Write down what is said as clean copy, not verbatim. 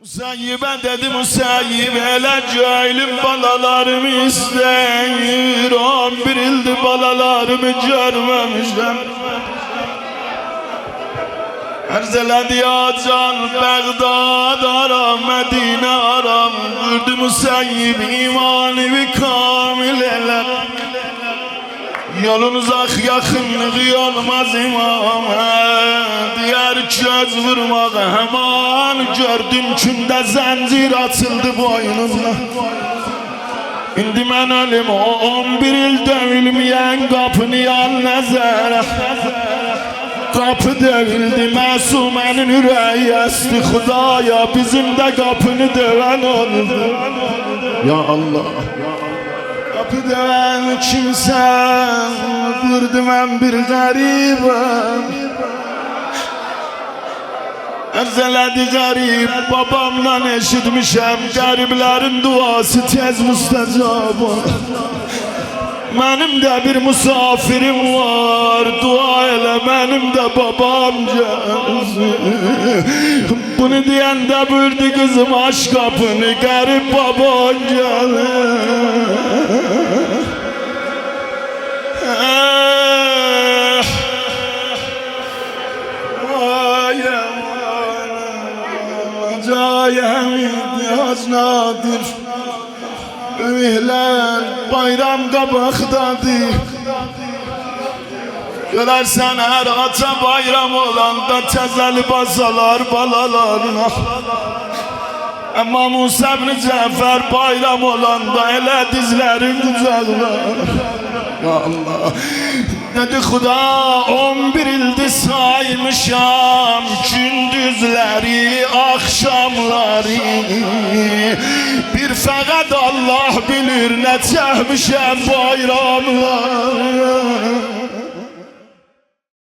Müsayyibə dedi müsayyib elə cahilin balalarımı istəyir 11 ildir balalarımı görməmişəm Ərz elədi ya can Bəğdad aram Mədinə aram Qurdu müsayyib imanı kamil elə Yolun uzaq yaxınlığı olmaz imam Diyar göz vurmaq Həman gördüm kündə zəncir açıldı boynumda İndi mən ölüm 11 il dövülməyən qapını yan nəzərə Qapı dövüldü məsumənin ürəyi əsti Xudaya bizim də qapını dövən oldu Ya Allah Kapı döven kimsen Vurdu mən bir qəribəm Ərz elədi qərib Babamdan eşitmişəm Qəriblərin duası tez müstəcab Mənim də bir musafirim var Dua elə mənim də babam gəlsin Bunu deyəndə buyurdu qızım aç qapını Qərib baban gəlir Cayem ihtiyac nadir Ümihlər bayram qabaqdadır Görərsən hər aça bayram olanda Təzəli basalar balalarına Amma Musa ibn Cəfər bayram olanda Elə dizlərin qucaqlar Ya Allah Dedi Xuda 11 ildir saymışam Gündüzləri, axşamları Bir fəqət Allah bilir nə çəkmişəm bayramlar